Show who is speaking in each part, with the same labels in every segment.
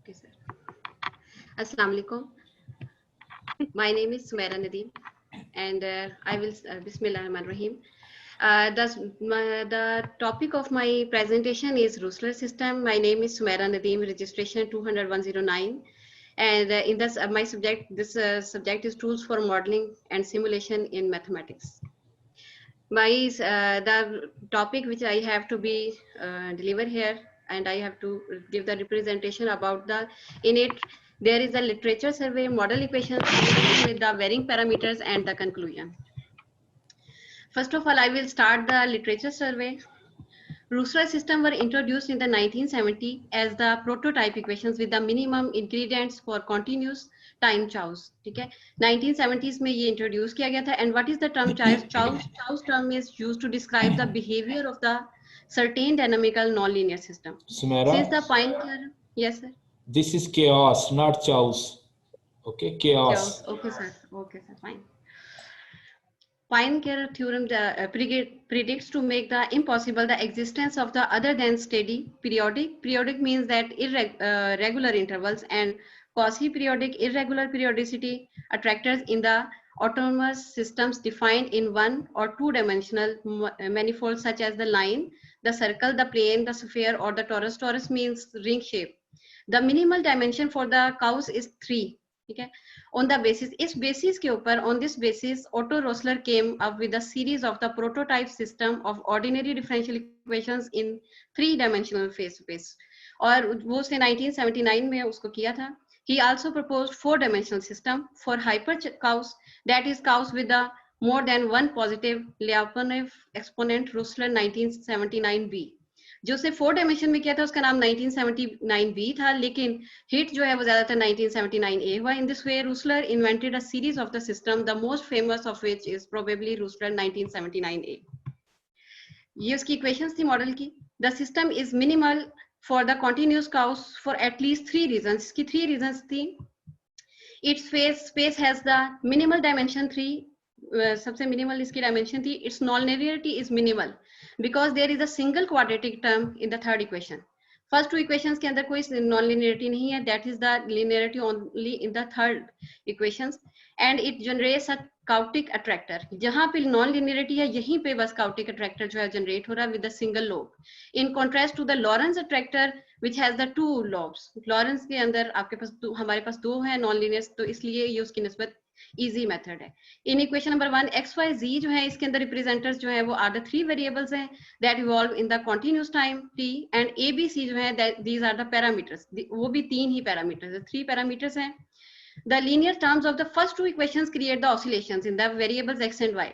Speaker 1: Okay, sir. Assalamu alaikum. My name is Sumaira Nadeem, and I will Bismillah Rahman Rahim. The topic of my presentation is Rusler system. My name is Sumaira Nadeem, registration 200-109, and in this my subject, this subject is tools for modeling and simulation in mathematics. The topic which I have to be deliver here, and I have to give the representation about the in it. There is a literature survey, model equations with the varying parameters, and the conclusion. First of all, I will start the literature survey. Rusler system were introduced in the 1970 as the prototype equations with the minimum ingredients for continuous time chaos. ठीक है 1970s में ये introduce किया गया था. And what is the term chaos? Chaos term is used to describe the behavior of the certain dynamical nonlinear system.
Speaker 2: Sumaira,
Speaker 1: Since the Poincare, yes sir.
Speaker 2: This is chaos, not chaos. Okay, chaos.
Speaker 1: Okay sir. Okay sir. Fine. Poincare theorem predicts to make the impossible the existence of the other than steady periodic. Periodic means that regular intervals, and quasi-periodic irregular periodicity attractors in the autonomous systems defined in one or two dimensional manifolds such as the line, the circle, the plane, the sphere, or the torus. Torus means ring shape. The minimal dimension for the chaos is 3. Okay. On the basis, इस basis के ऊपर, on this basis, Otto Rosler came up with a series of the prototype system of ordinary differential equations in 3-dimensional phase space. और वो उसने 1979 में उसको किया था. He also proposed 4-dimensional system for hyper chaos, that is chaos with the more than one positive Lyapunov exponent. Rosler 1979b. जो उसे 4 dimension में किया था उसका नाम 1979b था, लेकिन हिट जो है वो ज्यादातर 1979a हुआ. In this way Rossler invented a series of the system, the most famous of which is probably Rossler 1979a. ये उसकी इक्वेशंस थी मॉडल की. The system is minimal for the continuous chaos for at least 3 reasons. इसकी 3 reasons थी. Its space has the minimal dimension 3. सबसे minimal इसकी dimension थी. Its nonlinearity is minimal because there is a single quadratic term in the third equation. First two equations के अंदर कोई non-linearity नहीं है. That is the linearity only in the third equations, and it generates a chaotic attractor. जहाँ पे non-linearity है यहीं पे बस chaotic attractor जो है generate हो रहा है with a single lobe. In contrast to the Lorentz attractor which has the 2 lobes. Lorentz के अंदर आपके पास हमारे पास 2 है non-linear, तो इसलिए ये उसकी निस्बत इजी मेथड है. In equation number 1 x y z जो है इसके अंदर रिप्रेजेंटर्स जो है वो आर द 3 वेरिएबल्स हैं that evolve in the continuous time t, and a b c जो है दीज आर द पैरामीटर्स. वो भी 3 ही पैरामीटर्स है, 3 पैरामीटर्स हैं. The linear terms of the first 2 equations create the oscillations in the variables X and Y.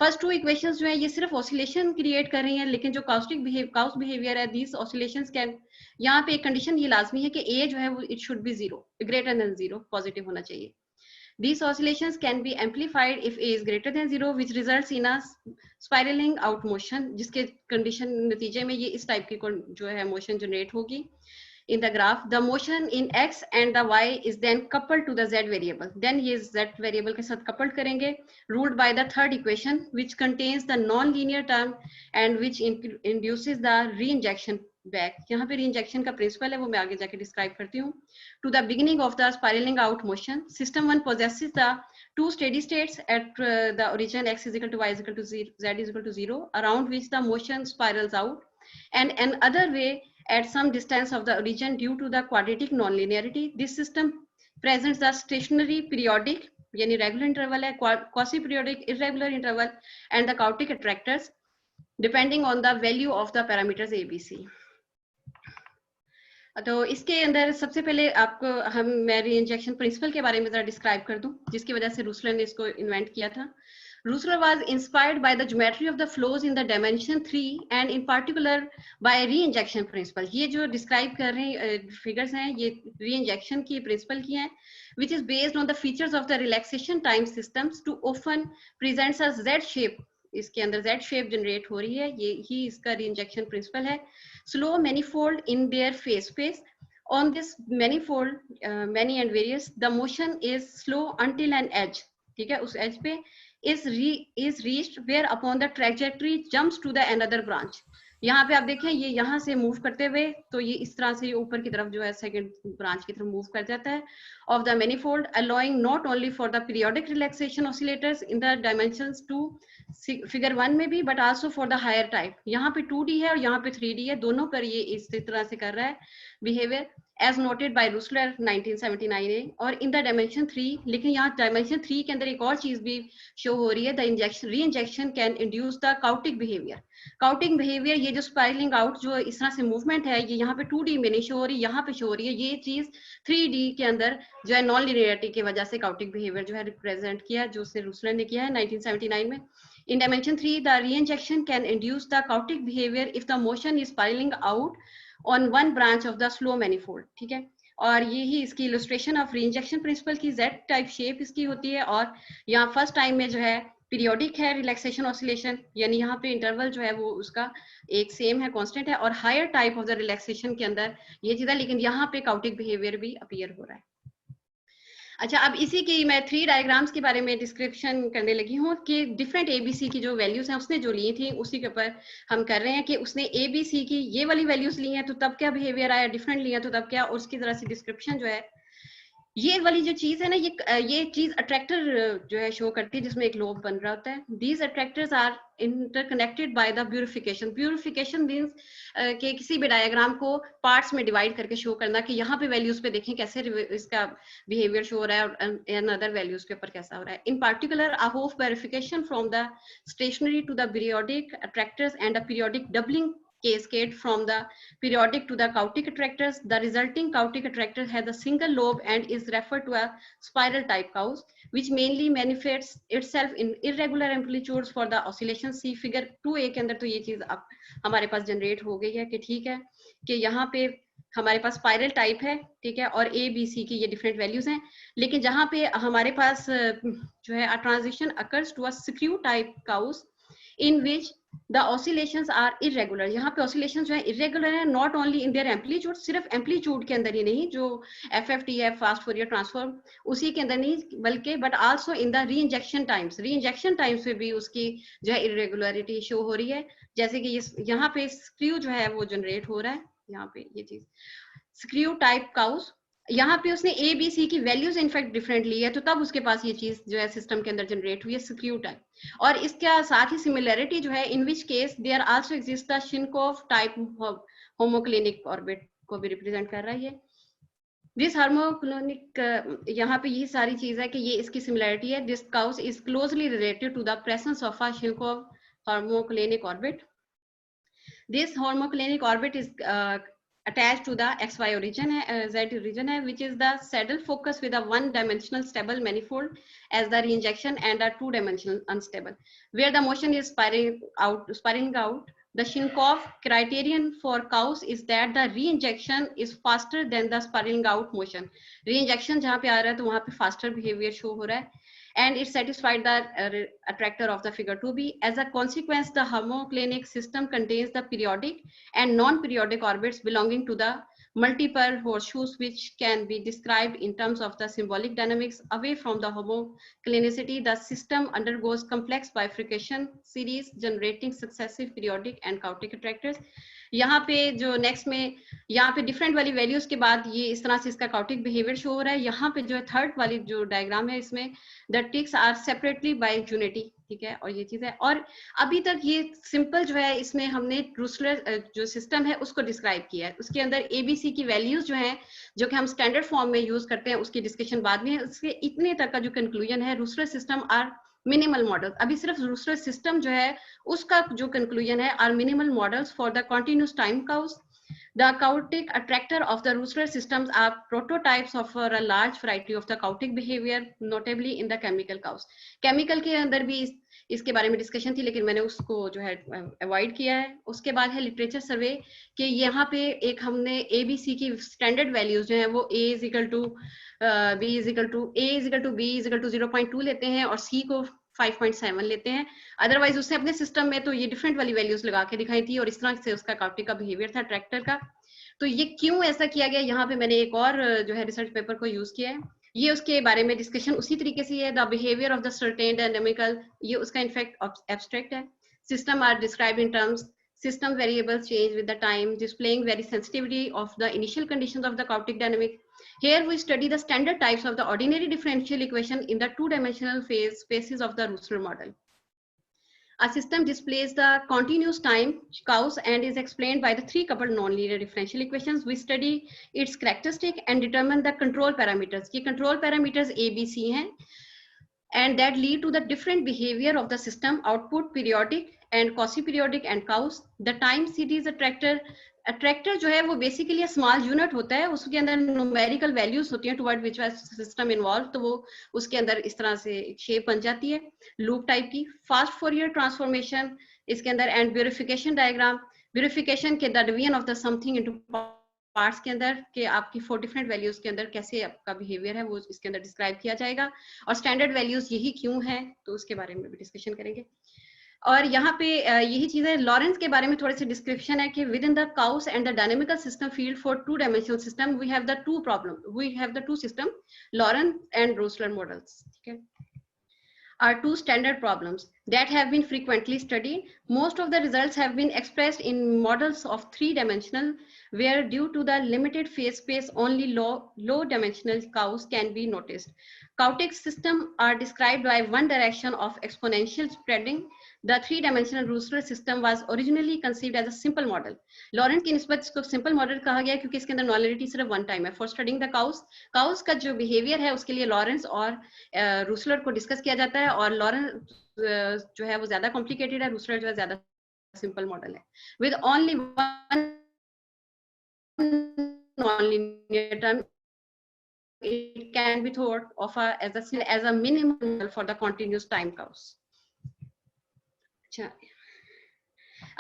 Speaker 1: First 2 equations जो है ये सिर्फ ऑसिलेशन क्रिएट कर रही हैं, लेकिन जो काउस बिहेवियर है दीस ऑसिलेशंस कैन, यहाँ पे एक कंडीशन ये लाजमी है कि ए जो है वो it should be 0, greater than 0, positive होना चाहिए. These oscillations can be amplified if A is greater than 0, which results in a spiraling out motion, जिसके condition नतीजे में ये इस type की जो है motion generate होगी. In the graph, the motion in x and the y is then coupled to the z variable. Then ये z variable के साथ coupled करेंगे, ruled by the third equation, which contains the non-linear term and which induces the reinjection back. यहाँ पे reinjection का principle है, वो मैं आगे जाके describe करती हूँ. To the beginning of the spiraling out motion, system 1 possesses the 2 steady states at the origin x is equal to y is equal to 0, z is equal to 0, around which the motion spirals out, and another way at some distance of the origin due to the quadratic non-linearity. This system presents the stationary periodic, yani regular interval है, quasi-periodic irregular interval, and the chaotic attractors depending on the value of the parameters a, b, c. तो इसके अंदर सबसे पहले आपको मैं reinjection principal के बारे में जरा डिस्क्राइब कर दूं, जिसकी वजह से रूसलर ने इसको इन्वेंट किया था. Rossler was inspired by the geometry of the flows in the dimension 3 and in particular by reinjection principle. ये जो डिस्क्राइब कर रहे हैं फिगर्स हैं ये रीइंजेक्शन की प्रिंसिपल की हैं, which is based on the features of the relaxation time systems to often presents a Z shape. इसके अंदर Z shape जनरेट हो रही है, ये ही इसका रीइंजेक्शन प्रिंसिपल है. Slow manifold in their phase space. On this manifold, many and various, the motion is slow until an edge. ठीक है, उस edge पे is reached where upon the trajectory jumps to the another branch. यहाँ पे आप देखें ये यहाँ से मूव करते हुए तो ये इस तरह से ऊपर की तरफ जो है सेकंड ब्रांच की तरफ मूव कर जाता है off the manifold allowing not only for the periodic relaxation oscillators in the dimensions two figure 1 में भी but also for the higher type. यहाँ पे 2D है और यहाँ पे 3D है, दोनों पर ये इस तरह से कर रहा है behaviour as noted by Rusler 1979 और in the dimension 3। लेकिन यहाँ dimension 3 के अंदर एक और चीज भी शो हो रही है, the injection re-injection can induce the chaotic behavior। Chaotic behaviour, ये जो स्पाइरलिंग आउट जो इस तरह से मूवमेंट है, ये यहाँ पे 2D में नहीं शो हो रही, यहाँ पे शो हो रही है। ये चीज 3D के अंदर जो है नॉन लिनियरिटी की वजह से काउटिक बिहेवियर जो है रिप्रेजेंट किया, जो उसने रूसलर ने किया है 1979 में। In dimension 3, the reinjection can induce the chaotic behavior if the motion is spiraling out on one branch of the slow manifold। ठीक है, और यही इसकी इलस्ट्रेशन ऑफ रीइंजेक्शन प्रिंसिपल की Z टाइप शेप इसकी होती है। और यहाँ फर्स्ट टाइम में जो है पीरियोडिक है रिलैक्सेशन ऑसिलेशन, यानी यहाँ पे इंटरवल जो है वो उसका एक सेम है, कांस्टेंट है, और higher type of the relaxation के अंदर ये चीज है, लेकिन यहाँ पे काउटिक बिहेवियर भी अपीयर हो रहा है। अच्छा, अब इसी की मैं 3 डायग्राम्स के बारे में डिस्क्रिप्शन करने लगी हूँ कि डिफरेंट एबीसी की जो वैल्यूज हैं उसने जो ली थी उसी के ऊपर हम कर रहे हैं कि उसने एबीसी की ये वाली वैल्यूज ली हैं तो तब क्या बिहेवियर आया, डिफरेंट लिया तो तब क्या, और उसकी तरह से डिस्क्रिप्शन जो है ये वाली जो चीज है ना, ये चीज अट्रैक्टर जो है शो करती है जिसमें एक लोब बन रहा होता है। These attractors are interconnected by the bifurcation. Bifurcation means कि किसी भी डायग्राम को पार्ट्स में डिवाइड करके शो करना कि यहाँ पे वैल्यूज पे देखें कैसे इसका बिहेवियर शो हो रहा है और अदर वैल्यूज के ऊपर कैसा हो रहा है। In particular a Hopf bifurcation from the stationary to the periodic attractors and a periodic doubling cascade from the periodic to the chaotic attractors. The resulting chaotic attractor has a single lobe and is referred to a spiral type cause, which mainly manifests itself in irregular amplitudes for the oscillation। See figure 2a के अंदर तो ये चीज अब हमारे पास generate हो गई है कि ठीक है कि यहाँ पे हमारे पास स्पाइरल टाइप है, ठीक है, और ए बी सी की ये डिफरेंट वैल्यूज हैं। लेकिन जहाँ पे हमारे पास जो है transition occurs to a screw type chaos in which the oscillations are irregular। यहाँ पे oscillations जो है irregular है, not only in their amplitude, सिर्फ amplitude के अंदर ही नहीं, जो FFT है fast Fourier transform उसी के अंदर नहीं, बल्कि but also in the reinjection times। reinjection times पे भी उसकी जो है irregularity शो हो रही है, जैसे कि यहाँ पे स्क्रू जो है वो जनरेट हो रहा है, यहाँ पे ये चीज स्क्रू टाइप काउस, यहाँ पे उसने ए बी सी की वैल्यूज इनफैक्ट डिफरेंट ली है, तो तब उसके पास ये चीज जो है सिस्टम के अंदर जनरेट हुई है स्क्रू टाइप। और इसका साथ ही सिमिलरिटी जो है in which case there also exist the Shilnikov type homoclinic orbit को भी रिप्रेजेंट कर रहा है। दिस हार्मोक्लिनिक यहाँ पे ये सारी चीज है कि ये इसकी सिमिलरिटी है। This chaos is closely related to the presence of a Shilnikov homoclinic orbit. This homoclinic orbit is attached to the XY origin है, Z origin है, which is the saddle focus with a one-dimensional stable manifold as the reinjection and a two-dimensional unstable, where the motion is spiraling out. The Shinkov criterion for Kaus is that the reinjection is faster than the spiraling out motion। reinjection जहाँ पे आ रहा है तो वहाँ पे faster behavior show हो रहा है, and it satisfied the attractor of the figure 2b। As a consequence, the homoclinic system contains the periodic and non-periodic orbits belonging to the multiple horseshoes, which can be described in terms of the symbolic dynamics. Away from the homoclinicity, the system undergoes complex bifurcation series generating successive periodic and chaotic attractors। यहाँ पे जो next में यहाँ पे different वाली values के बाद ये इस तरह से इसका काउटिक बिहेवियर शो हो रहा है। यहाँ पे जो है थर्ड वाली जो डायग्राम है इसमें the ticks are separately by unity, ठीक है, और ये चीज है। और अभी तक ये सिंपल जो है इसमें हमने रूसलर जो सिस्टम है उसको डिस्क्राइब किया है, उसके अंदर एबीसी की वैल्यूज जो है जो कि हम स्टैंडर्ड फॉर्म में यूज करते हैं उसकी डिस्कशन बाद में है। उसके इतने तक का जो कंक्लूजन है रूसलर सिस्टम आर मिनिमल मॉडल। अभी सिर्फ रूसलर सिस्टम जो है उसका जो कंक्लूजन है are minimal models for the continuous time chaos. The chaotic attractor of the Rusler systems are prototypes of a large variety of the chaotic behavior, notably in the chemical chaos। Chemical के अंदर भी इसके बारे में discussion थी लेकिन मैंने उसको जो है अवॉइड किया है। उसके बाद है लिटरेचर सर्वे कि यहाँ पे एक हमने ABC की स्टैंडर्ड वैल्यूज जो है वो A is equal to B is equal to A is equal to B is equal to 0.2 लेते हैं और C को 5.7 लेते हैं। अदरवाइज उसने अपने सिस्टम में तो ये डिफरेंट वाली वैल्यूज लगा के दिखाई थी और इस तरह से उसका काउटिक का बिहेवियर था ट्रैक्टर का। तो ये क्यों ऐसा किया गया, यहाँ पे मैंने एक और जो है रिसर्च पेपर को यूज किया है, ये उसके बारे में डिस्कशन उसी तरीके से है। The behaviour of the certain dynamical, ये उसका इनफैक्ट एब्स्ट्रैक्ट है। System are describe in terms System variables change with the time, displaying very sensitivity of the initial conditions of the chaotic dynamic. Here we study the standard types of the ordinary differential equation in the two-dimensional phase spaces of the Russell model. A system displays the continuous time chaos and is explained by the three coupled nonlinear differential equations. We study its characteristic and determine the control parameters. ये control parameters A, B, C हैं, and that lead to the different behavior of the system, output, periodic and quasi-periodic and chaos. The time series attractor जो है वो basically small unit होता है, उसके अंदर numerical values होती हैं टुवर्ड विच सिस्टम इन्वॉल्व, तो वो उसके अंदर इस तरह से शेप बन जाती है लूप टाइप की. फास्ट फोरियर ट्रांसफॉर्मेशन इसके अंदर, एंड ब्यूरिफिकेशन डायग्राम, ब्यूरिफिकेशन के the division of the something into parts के अंदर कि आपकी 4 डिफरेंट वैल्यूज के अंदर कैसे आपका बिहेवियर है वो इसके अंदर डिस्क्राइब किया जाएगा, और स्टैंडर्ड वैल्यूज यही क्यों है तो उसके बारे में भी डिस्कशन करेंगे. और यहाँ पे यही चीजें लॉरेंस के बारे में थोड़ी सी डिस्क्रिप्शन है कि within the chaos and the dynamical system field for two dimensional system we have the two system Lorenz and Rossler models. ठीक है, are two standard problems that have been frequently studied. Most of the results have been expressed in models of 3-dimensional, where due to the limited phase space, only low dimensional chaos can be noticed. Chaotic systems are described by one direction of exponential spreading. The 3-dimensional Russell system was originally conceived as a simple model. Lawrence की निस्बत इसको simple model कहा गया क्योंकि इसके अंदर नॉलिनिटी सिर्फ one time है. फॉर स्टडिंग द काउस का जो बिहेवियर है उसके लिए लॉरेंस और रूसलर को डिस्कस किया जाता है, और लॉरेंस जो है वो ज्यादा कॉम्प्लिकेटेड है, रूसलर जो है ज्यादा सिंपल मॉडल है. With only one nonlinear term, it can be thought of as a minimum for the continuous time chaos. अच्छा,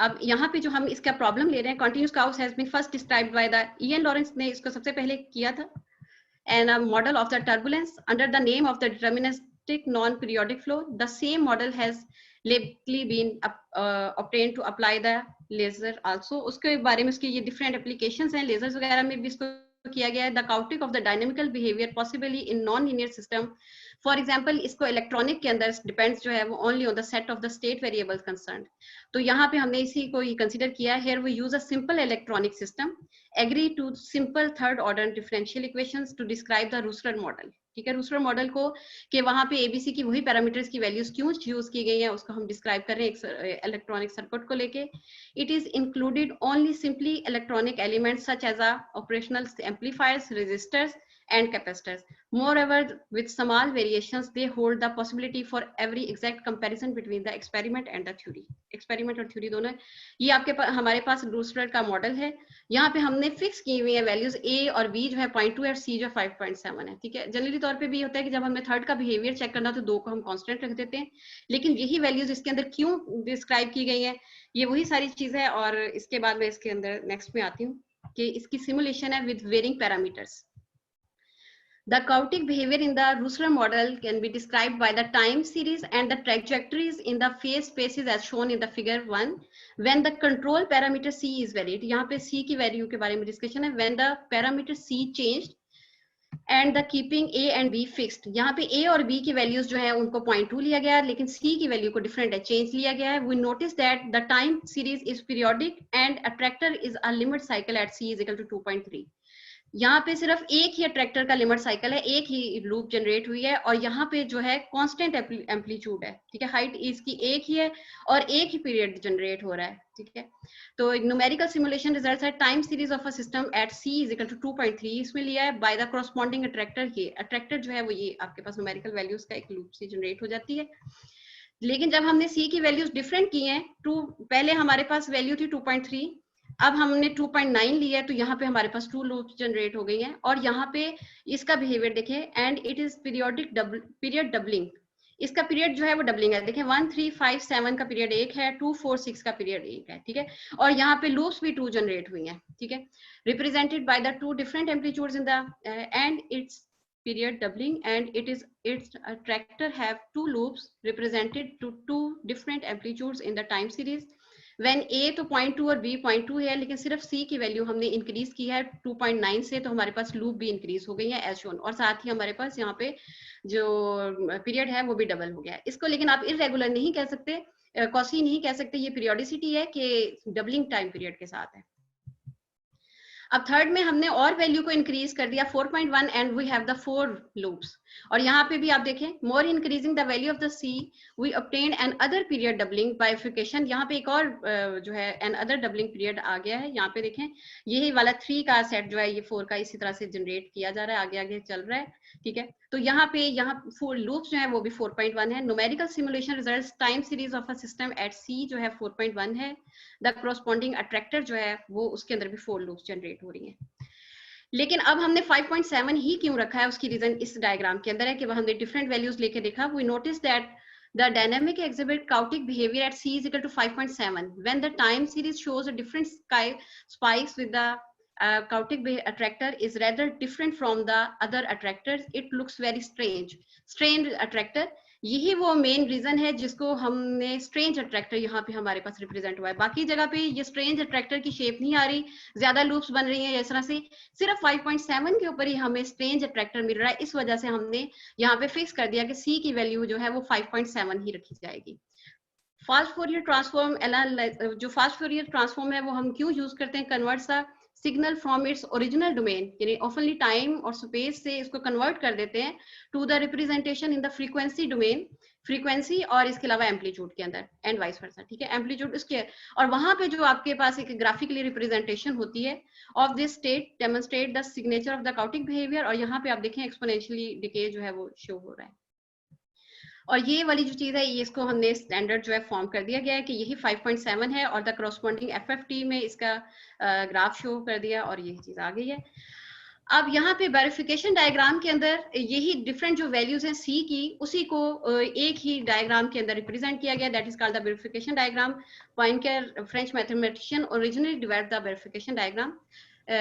Speaker 1: अब यहाँ पे जो हम इसका प्रॉब्लम ले रहे हैं, continuous chaos has been first described by the Ian Lawrence ने इसको सबसे पहले किया था, and a model of the turbulence under the name of the deterministic non-periodic flow. The same model has lately been obtained to apply the laser also. उसके बारे में उसकी ये different applications हैं, lasers वगैरह में भी इसको किया गया है. The chaotic of the dynamical behavior possibly in non-linear system. For example, इसको इलेक्ट्रॉनिक के अंदर डिपेंड्स जो है वो only on the set of the state variables concerned. तो यहाँ पे हमने इसी को ही कंसीडर किया. Here we use a simple electronic system, agree to simple third order differential equations to describe the Rossler model. ठीक है, रूसलर मॉडल को कि वहाँ पे एबीसी की वही पैरामीटर्स की वैल्यूज क्यों यूज की गई हैं उसको हम डिस्क्राइब कर रहे हैं एक इलेक्ट्रॉनिक सर्किट को लेके. It is included only simply electronic elements such as a operational amplifiers, resistors and capacitors. Moreover, with small variations, they hold the possibility for every exact comparison between the experiment and the theory. Experiment और theory दोनों. ये आपके पास हमारे पास रूसलर का model है. यहाँ पे हमने फिक्स की हुई है वैल्यूज A और B जो है 0.2 और C जो 5.7 है. ठीक है, जनरली तौर पे भी होता है कि जब हमें थर्ड का बिहेवियर चेक करना तो 2 को हम कांस्टेंट रख देते हैं, लेकिन यही वैल्यूज इसके अंदर क्यों डिस्क्राइब की गई है, ये वही सारी चीज है. और इसके बाद मैं इसके अंदर नेक्स्ट में आती हूँ कि इसकी सिमुलेशन है with varying parameters. The chaotic behavior in the Russell model can be described by the time series and the trajectories in the phase spaces as shown in the figure 1. When the control parameter C is varied, यहाँ पे C की value के बारे में discussion है. When the parameter C changed and the keeping A and B fixed, यहाँ पे A और B की वैल्यूज जो है उनको 0.2 लिया गया, लेकिन C की वैल्यू को डिफरेंट है, चेंज लिया गया है. We notice that the time series is periodic and attractor is a limit cycle at C is equal to 2.3. यहाँ पे सिर्फ एक ही अट्रैक्टर का लिमिट साइकिल है, एक ही लूप जनरेट हुई है, और यहाँ पे जो है कांस्टेंट एम्पलीट्यूड है. ठीक है, हाइट इसकी एक ही है और एक ही पीरियड जनरेट हो रहा है. ठीक है, तो न्यूमेरिकल सिमुलेशन रिजल्ट्स है time series of a system at C is equal to 2.3 इसमें लिया है बाय द कॉरस्पॉन्डिंग अट्रैक्टर. ये अट्रैक्टर जो है वो ये आपके पास न्यूमेरिकल वैल्यूज का एक लूप से जनरेट हो जाती है. लेकिन जब हमने C की वैल्यूज डिफरेंट की हैं, पहले हमारे पास वैल्यू थी 2.3, अब हमने 2.9 लिया है, तो यहाँ पे हमारे पास 2 लूप्स जनरेट हो गई हैं. और यहाँ पे इसका बिहेवियर देखें, and it is period doubling. इसका पीरियड जो है वो डबलिंग है. देखें 1, 3, 5, 7 का पीरियड 1 है, 2, 4, 6 का पीरियड 1 है. ठीक है, और यहाँ पे लूप्स भी 2 जनरेट हुई हैं. ठीक है, represented by the 2 different amplitudes in the end it's period doubling, and its attractor have 2 loops represented to 2 different amplitudes in the time series. When A तो 0.2 और B 0.2 है, लेकिन सिर्फ C की वैल्यू हमने इंक्रीज की है 2.9 से, तो हमारे पास लूप भी इंक्रीज हो गई है एज शोन, और साथ ही हमारे पास यहाँ पे जो पीरियड है वो भी डबल हो गया है. इसको लेकिन आप इरेगुलर नहीं कह सकते कॉसी नहीं कह सकते, ये पीरियोडिसिटी है कि डबलिंग टाइम पीरियड के साथ है। अब थर्ड में हमने और वैल्यू को इंक्रीज कर दिया 4.1 and we have the 4 loops. और यहाँ पे भी आप देखें, more increasing the value of the c we obtain another period doubling bifurcation. यहाँ पे एक और जो है एन अदर डबलिंग पीरियड आ गया है। यहाँ पे देखें यही वाला 3 का सेट जो है ये 4 का इसी तरह से जनरेट किया जा रहा है, आगे आगे चल रहा है, ठीक है। तो यहाँ पे 4 लूप्स जो है वो भी 4.1 है। Numerical simulation results time series of a system at c जो है 4.1 है। द कॉरस्पॉन्डिंग अट्रैक्टर जो है वो उसके अंदर भी 4 लूप्स जनरेट हो रही हैं। लेकिन अब हमने 5.7 ही क्यों रखा है, उसकी रीजन इस डायग्राम के अंदर है कि हमने डिफरेंट वैल्यूज लेके देखा। We notice that the dynamic exhibit chaotic behavior at c is equal to 5.7 when the time series shows a different spikes with the chaotic attractor is rather different from the other attractors. It looks very strange attractor। यही वो main reason है जिसको हमने strange attractor यहाँ पे हमारे पास represent हुआ है। बाकी जगह पे ये स्ट्रेंज अट्रैक्टर की शेप नहीं आ रही, ज्यादा लूप्स बन रही हैं इस तरह से, सिर्फ 5.7 के ऊपर ही हमें स्ट्रेंज अट्रैक्टर मिल रहा है। इस वजह से हमने यहाँ पे फिक्स कर दिया कि सी की वैल्यू जो है वो 5.7 ही रखी जाएगी। फास्ट फोरियर ट्रांसफॉर्म, जो फास्ट फोरियर ट्रांसफॉर्म है वो हम क्यों यूज करते हैं, converts the signal from its original domain, यानी ऑफनली टाइम और स्पेस से इसको कन्वर्ट कर देते हैं to the representation in the frequency domain, frequency और इसके अलावा एम्पलीट्यूड के अंदर एंड वाइस वर्सा, ठीक है। एम्पलीट्यूड इसके और वहां पे जो आपके पास एक ग्राफिकली रिप्रेजेंटेशन होती है of this state demonstrate the signature of the chaotic behaviour. और यहाँ पे आप देखें एक्सपोनेंशियली डिके जो है वो शो हो रहा है। और ये वाली जो चीज है ये इसको हमने स्टैंडर्ड जो है फॉर्म कर दिया गया है कि यही 5.7 है और द कॉरस्पॉन्डिंग FFT में इसका ग्राफ शो कर दिया और यही चीज आ गई है। अब यहाँ पे वेरिफिकेशन डायग्राम के अंदर यही डिफरेंट जो वैल्यूज हैं सी की उसी को एक ही डायग्राम के अंदर रिप्रेजेंट किया गया, that is called the bifurcation diagram. Poincare French mathematician originally developed the bifurcation diagram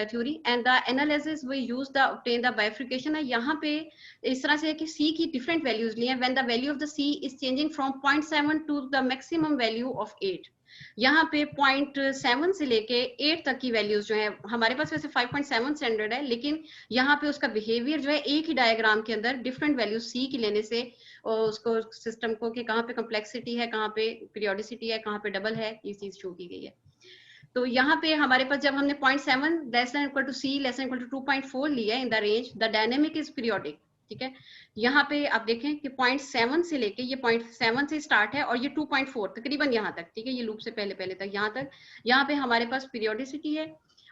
Speaker 1: theory and the analysis we use the obtain the bifurcation है। यहाँ पे इस तरह से है कि c की different values लिए हैं when the value of the c is changing from 0.7 to the maximum value of 8। यहाँ पे 0.7 से लेके 8 तक की वैल्यूज जो है हमारे पास वैसे 5.7 स्टैंडर्ड है, लेकिन यहाँ पे उसका बिहेवियर जो है एक ही डायग्राम के अंदर डिफरेंट वैल्यूज सी की लेने से उसको सिस्टम को कि कहाँ पे कम्प्लेक्सिटी है, कहाँ पे पीरियोडिसिटी है, कहाँ पे डबल है, ये चीज शो की गई है। तो यहाँ पे हमारे पास जब हमने 0.7 less than equal to C less than equal to 2.4 लिया in the range the dynamic is periodic, ठीक है। यहाँ पे आप देखें कि 0.7 से लेके ये 0.7 से स्टार्ट है और ये 2.4 तकरीबन यहाँ तक, ठीक है, ये लूप से पहले तक यहाँ तक, यहाँ पे हमारे पास पीरियोडिसिटी है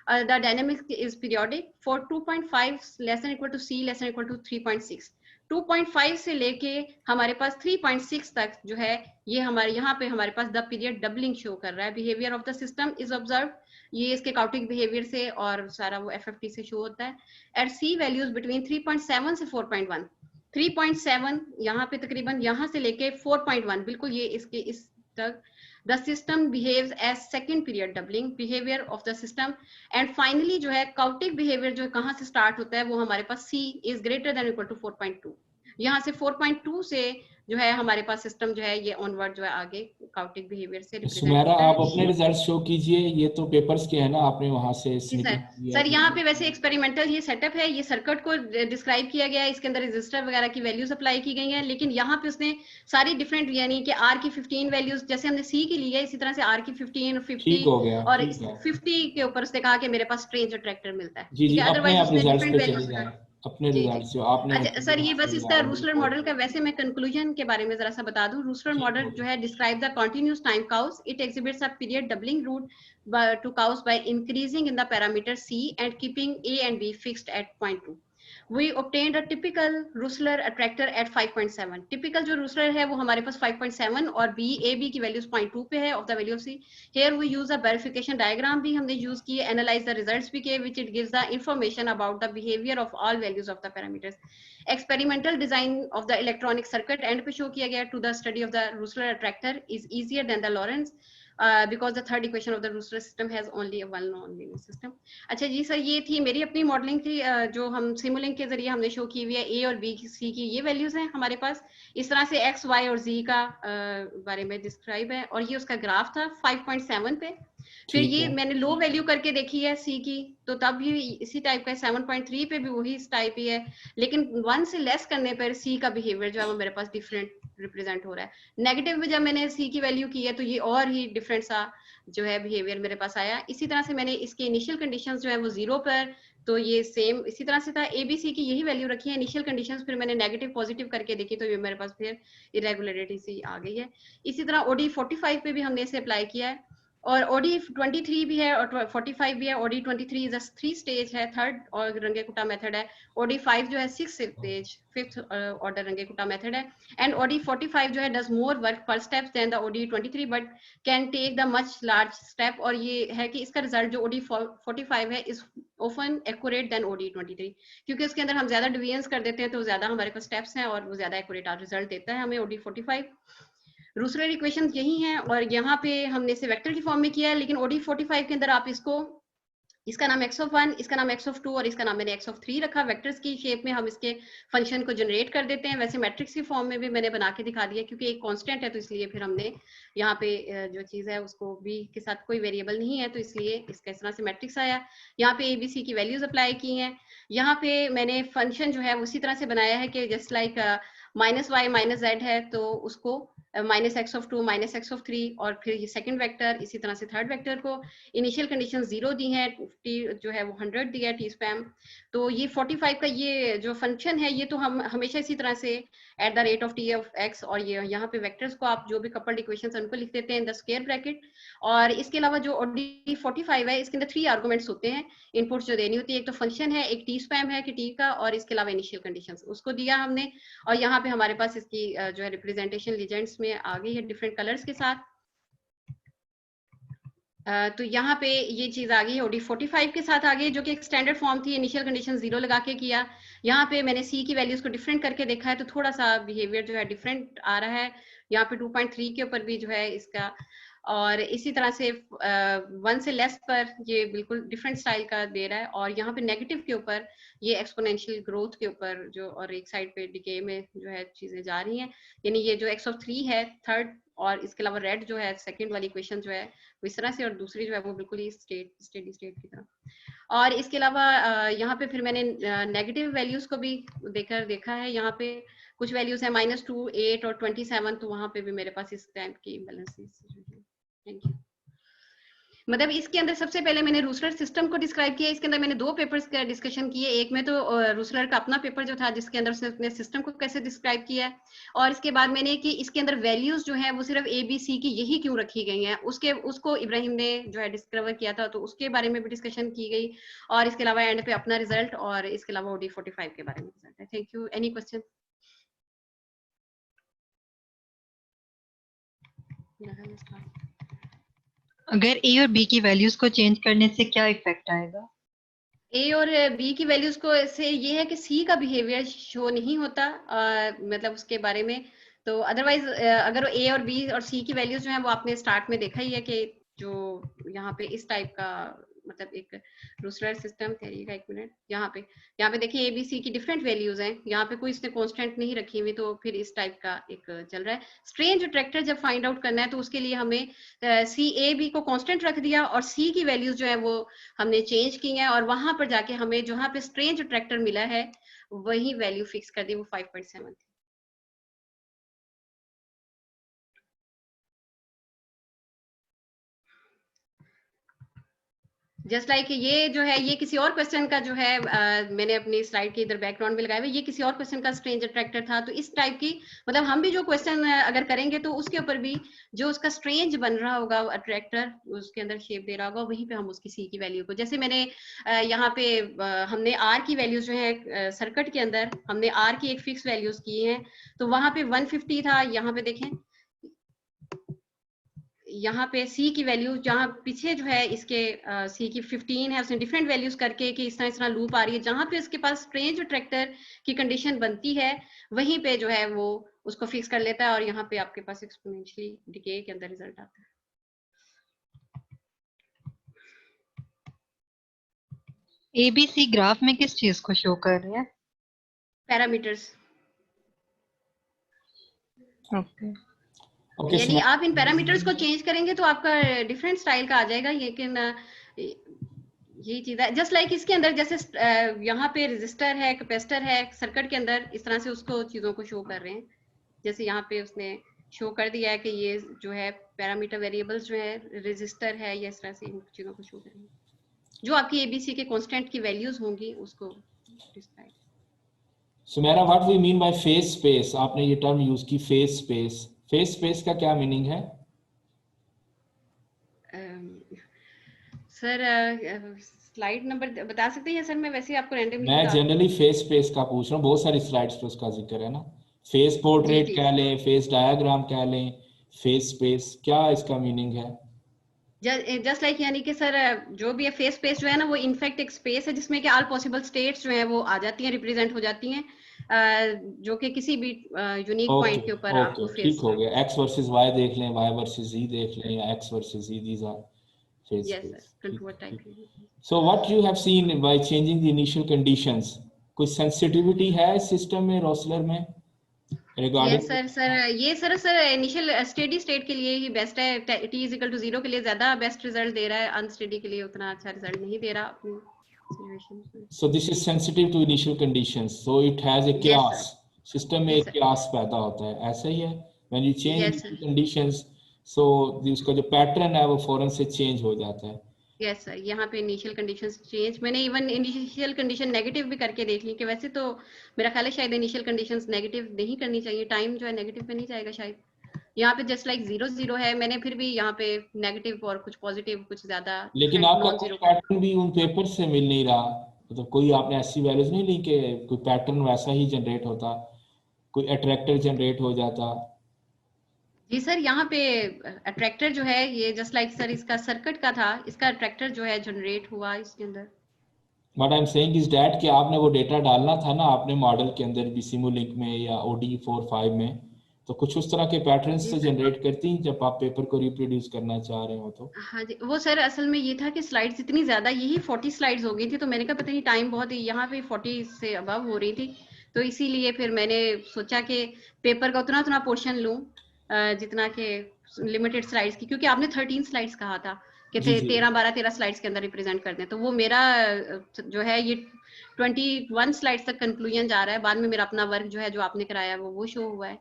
Speaker 1: the dynamic is periodic for 2.5 less than equal to C less than equal to 3.6। 2.5 से लेके हमारे पास 3.6 तक जो है ये हमारे यहाँ पे हमारे पास द पीरियड डबलिंग शो कर रहा है। Behaviour of the system is observe, ये इसके chaotic बिहेवियर से और सारा वो FFT से शो होता है। एट सी वैल्यूज बिटवीन 3.7 से 4.1, 3.7 यहाँ पे तकरीबन यहाँ से लेके 4.1 बिल्कुल ये इसके इस तक the system behaves as second period doubling behavior of the system and finally जो है chaotic behavior जो कहाँ से start होता है वो हमारे पास C is greater than equal to 4.2। यहाँ से 4.2 से जो है हमारे पास सिस्टम जो है ये ऑनवर्ड जो है आगे chaotic behavior से रिप्रेजेंट
Speaker 2: सुमेरा
Speaker 1: होता है।
Speaker 2: आप अपने रिजल्ट शो कीजिए, ये तो पेपर्स के हैं ना, आपने वहां से
Speaker 1: सर यहाँ पे वैसे एक्सपेरिमेंटल ये सेटअप है, ये सर्किट को डिस्क्राइब किया गया है, इसके अंदर रजिस्टर वगैरह की वैल्यूज अप्लाई की गई हैं, लेकिन यहाँ पे उसने सारी डिफरेंट यानी कि आर की 15 वैल्यूज जैसे हमने सी की ली है इसी तरह से आर की 15 और 50
Speaker 2: हो गया,
Speaker 1: और 50 के ऊपर उसने कहा कि मेरे पास स्ट्रेंज अट्रैक्टर मिलता है,
Speaker 2: जी जी,
Speaker 1: अदरवाइज
Speaker 2: अपने
Speaker 1: उसने
Speaker 2: रिजल्ट्स
Speaker 1: डिफरेंट
Speaker 2: पे चले
Speaker 1: वैल्यूज
Speaker 2: जाएं, अपने रिजल्ट्स जो आपने।
Speaker 1: अच्छा सर ये बस इसका रूसलर मॉडल का वैसे मैं कंक्लूजन के बारे में जरा सा बता दूं। रूसलर मॉडल जो है describe the continuous time curves, it exhibits a period doubling route to cows by increasing in the parameter c and keeping a and b fixed at 0.2. We obtained a typical Rusler attractor at 5.7. Typical जो Rusler है वो हमारे पास 5.7 और b की values 0.2 पे है of the value of c. Here we use a verification diagram भी हमने use किए, analyze the results भी किए, which it gives the information about the behavior of all values of the parameters. Experimental design of the electronic circuit end पे show किया गया to the study of the Rusler attractor is easier than the Lorentz. Because the third equation of the Rusler system has only a one non-linear system. अच्छा जी sir ये थी मेरी अपनी modelling थी जो हम सिमुलिंक के जरिए हमने शो की हुई है। ए और बी सी की ये वैल्यूज हैं हमारे पास, इस तरह से एक्स वाई और जी का बारे में डिस्क्राइब है और ये उसका ग्राफ था 5.7 पे फिर
Speaker 2: ठीक
Speaker 1: ये
Speaker 2: है।
Speaker 1: मैंने लो वैल्यू करके देखी है सी की, तो तब भी इसी टाइप का 7.3 पे भी वही इस टाइप ही है, लेकिन 1 से लेस करने पर सी का बिहेवियर जो है वो मेरे पास डिफरेंट रिप्रेजेंट हो रहा है। नेगेटिव में जब मैंने सी की वैल्यू की है तो ये और ही डिफरेंट सा जो है बिहेवियर मेरे पास आया। इसी तरह से मैंने इसके इनिशियल कंडीशंस जो है वो 0 पर, तो ये सेम इसी तरह से था। एबीसी की यही वैल्यू रखी है इनिशियल कंडीशंस, फिर मैंने नेगेटिव पॉजिटिव करके देखी तो ये मेरे पास फिर इरेगुलरिटी सी आ गई है। इसी तरह ओडी 45 पे भी हमने इसे अप्लाई किया है, और ओडी 23 भी है और 45 भी है। ओडी 23 इज 3 स्टेज है, थर्ड और रंगे कुटा मेथड है। ओडी 5 जो है 6 स्टेज, फिफ्थ ऑर्डर रंगे कुटा मेथड है। एंड ओडी 45 जो है डज मोर वर्क पर steps than the OD 23 but can take the much large step, और ये है कि इसका रिजल्ट जो ओडी 45 है is often accurate than OD 23, क्योंकि उसके अंदर हम ज्यादा डिवीजन्स कर देते हैं तो ज्यादा हमारे पास स्टेप्स हैं और वो ज्यादा एक्यूरेट रिजल्ट देता है हमें ओडी 45। रूसलर इक्वेशन यही है, और यहाँ पे हमने इसे वेक्टर की फॉर्म में किया है, लेकिन ओडी 45 के अंदर आप इसको, इसका नाम x(1), इसका नाम x(2) और इसका नाम मैंने x(3) रखा। वेक्टर्स की शेप में हम इसके फंक्शन को जनरेट कर देते हैं। वैसे मैट्रिक्स की फॉर्म में भी मैंने बना के दिखा दिया, क्योंकि एक कांस्टेंट है तो इसलिए फिर हमने यहाँ पे जो चीज है उसको b के साथ कोई वेरिएबल नहीं है तो इसलिए इसका इस तरह से मैट्रिक्स आया। यहाँ पे abc की वैल्यूज अप्लाई की हैं। यहाँ पे मैंने फंक्शन जो है उसी तरह से बनाया है कि जस्ट लाइक -y -z है तो उसको -x(2) -x(3) और फिर ये सेकंड वेक्टर, इसी तरह से थर्ड वेक्टर को इनिशियल कंडीशन 0 दी है, टी जो है वो 100 दिया है टी स्पैम। तो ये 45 का ये जो फंक्शन है ये तो हम हमेशा इसी तरह से @t(x), और ये यहाँ पे वेक्टर्स को आप जो भी कपल्ड इक्वेशंस उनको लिख देते हैं इन द स्क्वायर ब्रैकेट। और इसके अलावा जो ओडी 45 है इसके अंदर 3 आर्गुमेंट्स होते हैं, इनपुट्स जो देनी होती है। एक तो फंक्शन है, एक टी स्पैम है कि टी का, और इसके अलावा इनिशियल कंडीशंस उसको दिया हमने। और यहाँ पे हमारे पास इसकी जो है रिप्रेजेंटेशन लीजेंड्स में आ गई है डिफरेंट कलर्स के साथ। तो यहाँ पे ये चीज आ गई है ओडी 45 के साथ आ गई, जो कि एक स्टैंडर्ड फॉर्म थी, इनिशियल कंडीशन 0 लगा के किया। यहाँ पे मैंने सी की वैल्यूज को डिफरेंट करके देखा है तो थोड़ा सा बिहेवियर जो है डिफरेंट आ रहा है। यहाँ पे 2.3 के ऊपर भी जो है इसका, और इसी तरह से 1 से लेस पर ये बिल्कुल डिफरेंट स्टाइल का दे रहा है। और यहाँ पे नेगेटिव के ऊपर ये एक्सपोनेंशियल ग्रोथ के ऊपर जो, और एक साइड पे डिके में जो है चीजें जा रही हैं। यानी ये जो x(3) है थर्ड, और इसके अलावा रेड जो है सेकंड वाली इक्वेशन जो है वो इस तरह से, और दूसरी जो है वो बिल्कुल ही स्टेडी स्टेट की तरह। और इसके अलावा यहाँ पे फिर मैंने नेगेटिव वैल्यूज को भी देखा है। यहाँ पे कुछ वैल्यूज है -2, 8 और 27, तो वहां पे भी मेरे पास इस टाइप की इम्बैलेंसेस। Thank you. मतलब इसके अंदर सबसे पहले मैंने रूसलर सिस्टम को डिस्क्राइब किया। इसके अंदर मैंने 2 पेपर्स का डिस्कशन किए। एक में तो रूसलर का अपना पेपर जो था जिसके अंदर उसने सिस्टम को कैसे डिस्क्राइब किया है, और इसके बाद मैंने कि इसके अंदर वैल्यूज जो है वो सिर्फ ABC की यही क्यों रखी गई हैं, उसको इब्राहिम ने जो है डिस्कवर किया था तो उसके बारे में भी डिस्कशन की गई। और इसके अलावा एंड पे अपना रिजल्ट, और इसके अलावा OD 45 के बारे में रिजल्ट है। Thank you. Any question?
Speaker 3: अगर ए और बी की वैल्यूज को चेंज करने से क्या इफेक्ट आएगा?
Speaker 1: ए और बी की वैल्यूज को से ये है कि सी का बिहेवियर शो नहीं होता, मतलब उसके बारे में। तो अदरवाइज अगर ए और बी और सी की वैल्यूज जो है वो आपने स्टार्ट में देखा ही है कि जो यहाँ पे इस टाइप का, मतलब एक रूसलर सिस्टम करिएगा एक मिनट। यहाँ पे देखिए ABC की डिफरेंट वैल्यूज हैं, यहाँ पे कोई इसने कांस्टेंट नहीं रखी हुई, तो फिर इस टाइप का एक चल रहा है। स्ट्रेंज अट्रैक्टर जब फाइंड आउट करना है तो उसके लिए हमें CAB को कांस्टेंट रख दिया और C की वैल्यूज जो है वो हमने चेंज की हैं, और वहां पर जाके हमें जहाँ पे स्ट्रेंज अट्रैक्टर मिला है वही वैल्यू फिक्स कर दी, वो 5.7 थी। जस्ट लाइक ये जो है ये किसी और क्वेश्चन का जो है मैंने अपनी स्लाइड के इधर बैकग्राउंड में लगाया हुआ, ये किसी और क्वेश्चन का स्ट्रेंज अट्रैक्टर था। तो इस टाइप की, मतलब हम भी जो क्वेश्चन अगर करेंगे तो उसके ऊपर भी जो उसका स्ट्रेंज बन रहा होगा अट्रैक्टर, उसके अंदर शेप दे रहा होगा, वहीं पे हम उसकी सी की वैल्यू को, जैसे मैंने यहाँ पे हमने आर की वैल्यूज जो है सर्किट के अंदर हमने आर की एक फिक्स वैल्यूज की है, तो वहां पे 150 था। यहाँ पे देखें, यहाँ पे सी की वैल्यू जहाँ पीछे जो है इसके सी की 15 है, उसने डिफरेंट वैल्यूज करके कि इस तरह लूप आ रही है, जहाँ पे उसके पास स्ट्रेंज अट्रैक्टर की कंडीशन बनती है वहीं पे जो है वो उसको फिक्स कर लेता है, और यहाँ पे आपके पास एक्सपोनेंशियली डिके के अंदर रिजल्ट आता है।
Speaker 3: ABC ग्राफ में किस चीज को शो कर रहे हैं?
Speaker 1: पैरामीटर्स।
Speaker 3: ओके।
Speaker 2: Okay,
Speaker 1: यानी आप इन पैरामीटर्स को चेंज करेंगे तो आपका डिफरेंट स्टाइल का आ जाएगा, लेकिन ये चीज है जस्ट लाइक इसके अंदर जैसे यहाँ पे रेजिस्टर है, कैपेसिटर है सर्किट के अंदर, इस तरह से उसको चीजों को शो कर रहे हैं। जैसे यहाँ पे उसने शो कर दिया है कि ये जो है पैरामीटर वेरिएबल्स जो है रेजिस्टर है, या इस तरह से इन चीजों को शो करेंगे जो आपकी एबीसी के कांस्टेंट की वैल्यूज होंगी उसको display.
Speaker 2: Sumera, what we mean by phase space? आपने ये टर्म यूज की फेज स्पेस। फेज स्पेस का क्या मीनिंग है?
Speaker 1: सर स्लाइड नंबर बता सकते हैं सर? मैं वैसे आपको रैंडमली
Speaker 2: मैं जनरली फेज स्पेस का पूछ रहा हूँ, बहुत सारी स्लाइड्स पे उसका जिक्र है ना। फेज पोर्ट्रेट
Speaker 1: जी,
Speaker 2: कह लें, फेज डायग्राम कह लें, फेज स्पेस, क्या इसका मीनिंग है?
Speaker 1: जस्ट लाइक यानी कि सर जो भी है फेस स्पेस जो है ना, वो इनफैक्ट एक स्पेस है जिसमें कि ऑल पॉसिबल स्टेट्स जो है वो आ जाती हैं, रिप्रेजेंट हो जाती हैं, जो कि किसी भी यूनिक
Speaker 2: ओके
Speaker 1: पॉइंट के ऊपर
Speaker 2: ओके,
Speaker 1: आपको
Speaker 2: ठीक
Speaker 1: फेस।
Speaker 2: हो गया। एक्स वर्सेस वाई देख लें, वाई वर्सेस जी देख लें, या X versus Z, these are phase
Speaker 1: yes
Speaker 2: space.
Speaker 1: Sir,
Speaker 2: ठीक
Speaker 1: कंट्रोल
Speaker 2: ठीक।
Speaker 1: Type.
Speaker 2: So what you have seen by changing the initial conditions, कुछ सेंसिटिविटी है इस सिस्टम में, रोसलर में,
Speaker 1: यस
Speaker 2: रिगार्डिंग?
Speaker 1: सर ये सर इनिशियल स्टेडी स्टेट के लिए ही बेस्ट है, t इज इक्वल टू 0 के लिए ज्यादा बेस्ट रिजल्ट दे रहा है, अनस्टेडी के लिए उतना अच्छा रिजल्ट नहीं दे रहा अपनी सिचुएशन में।
Speaker 2: So this is sensitive to initial conditions, so it has a
Speaker 1: yes
Speaker 2: chaos.
Speaker 1: Sir,
Speaker 2: system में
Speaker 1: यस
Speaker 2: एक
Speaker 1: सर,
Speaker 2: chaos पैदा होता है, ऐसा ही है। When you change
Speaker 1: yes
Speaker 2: initial
Speaker 1: sir,
Speaker 2: conditions, so उसका जो पैटर्न है वो फौरन से चेंज हो जाता है।
Speaker 1: Yes sir. यहाँ पे इनिशियल कंडीशंस चेंज, मैंने इवन इनिशियल कंडीशन नेगेटिव भी करके देख ली कि वैसे तो मेरा ख्याल है शायद इनिशियल कंडीशंस नेगेटिव नहीं करनी चाहिए, टाइम जो है नेगेटिव पे नहीं जाएगा शायद। यहाँ पे जस्ट लाइक 0 0 है, मैंने फिर भी यहाँ पे नेगेटिव और कुछ पॉजिटिव कुछ ज्यादा
Speaker 2: लेकिन
Speaker 1: डिफरेंट
Speaker 2: आपका
Speaker 1: नॉन
Speaker 2: कोई
Speaker 1: जीरो।
Speaker 2: पैटर्न भी उन पेपर से मिल नहीं रहा, मतलब कोई आपने ऐसी वैल्यूज नहीं ली कि कोई पैटर्न वैसा ही जनरेट होता, कोई अट्रैक्टर जनरेट हो जाता?
Speaker 1: जी सर, यहाँ पे अट्रैक्टर जो है ये जस्ट लाइक सर इसका सर्किट का था, इसका अट्रैक्टर जो है जनरेट हुआ इसके अंदर।
Speaker 2: But I am saying is that कि आपने वो डेटा डालना था ना आपने मॉडल के अंदर भी, सिमुलिंक में या OD45 में, तो कुछ उस तरह के पैटर्न्स
Speaker 1: जी
Speaker 2: से
Speaker 1: सर,
Speaker 2: जनरेट करती जब आप पेपर को रिप्रोड्यूस करना चाह रहे हो तो।
Speaker 1: हाँ जी, वो सर असल में ये था कि स्लाइड्स इतनी ज्यादा, यही 40 स्लाइड्स हो गई थी, तो मैंने कहा पता नहीं टाइम बहुत ही यहाँ पे 40 से अबव हो रही थी, तो इसीलिए फिर मैंने सोचा कि पेपर का उतना उतना पोर्शन लूँ जितना कि लिमिटेड स्लाइड्स की, क्योंकि आपने 13 स्लाइड्स कहा था कि
Speaker 2: जी जी।
Speaker 1: 13 स्लाइड्स के अंदर रिप्रेजेंट कर दें, तो वो मेरा जो है ये 21 स्लाइड्स तक कंक्लूजन जा रहा है, बाद में मेरा अपना वर्क जो है जो आपने कराया वो शो हुआ है,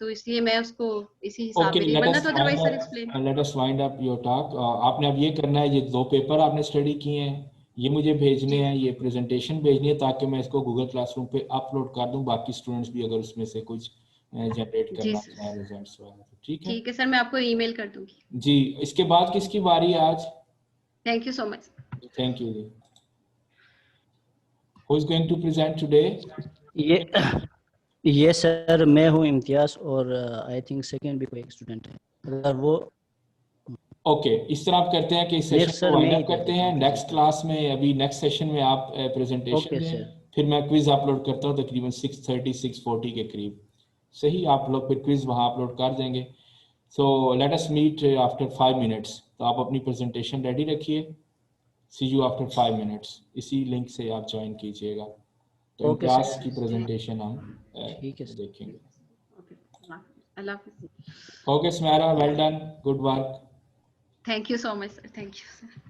Speaker 1: तो इसलिए मैं उसको इसी हिसाब
Speaker 2: ओके,
Speaker 1: में दी,
Speaker 2: लेट
Speaker 1: वरना
Speaker 2: अस
Speaker 1: तो
Speaker 2: wind
Speaker 1: otherwise sir explain.
Speaker 2: Up, let us wind up your talk. आपने अब ये करना है, ये 2 पेपर आपने स्टडी किए हैं, ये मुझे भेजने
Speaker 1: जी
Speaker 2: हैं, ये प्रेजेंटेशन भेजनी है ताकि मैं इसको गूगल क्लासरूम पे अपलोड कर दूं, बाकी स्टूडेंट्स भी अगर उसमें से कुछ जनरेट
Speaker 1: जी
Speaker 2: करना
Speaker 1: सर,
Speaker 2: चाहें रिजल्ट्स वगैरह तो ठीक है।
Speaker 1: ठीक है सर, मैं आपको ईमेल कर दूंगी।
Speaker 2: जी, इसके बाद किसकी बारी है आज?
Speaker 1: Thank you so much.
Speaker 2: Thank you ji. Who is going to present today?
Speaker 4: ये ये सर मैं हूँ इम्तियाज, और आई थिंक सेकंड भी कोई एक स्टूडेंट है, अगर वो।
Speaker 2: ओके, इस तरह आप करते हैं कि इस
Speaker 4: नहीं
Speaker 2: सेशन को
Speaker 4: सर,
Speaker 2: वाइंड
Speaker 4: मैं
Speaker 2: अप
Speaker 4: ही दे
Speaker 2: करते
Speaker 4: देता
Speaker 2: हैं,
Speaker 4: हूँ किसी
Speaker 2: नेक्स्ट
Speaker 4: को।
Speaker 2: क्लास में अभी नेक्स्ट सेशन में आप प्रेजेंटेशन
Speaker 4: ओके
Speaker 2: दें,
Speaker 4: सर।
Speaker 2: फिर मैं क्विज अपलोड करता हूँ तकरीबन 6:30 6:40 के करीब। सही, आप लोग फिर क्विज वहाँ अपलोड कर देंगे। So let us meet after 5 minutes. तो आप अपनी प्रेजेंटेशन रेडी रखिए, सी यू आफ्टर 5 मिनट्स, इसी लिंक से आप ज्वाइन कीजिएगा। तो
Speaker 4: ओके
Speaker 2: इम्तियाज
Speaker 4: सर,
Speaker 2: की प्रेजेंटेशन हम
Speaker 4: ठीक है सर।
Speaker 2: देखेंगे।
Speaker 1: ओके, अल्लाह हाफिज।
Speaker 2: Okay Smaira, well done, good work.
Speaker 1: Thank you so much sir, thank you sir.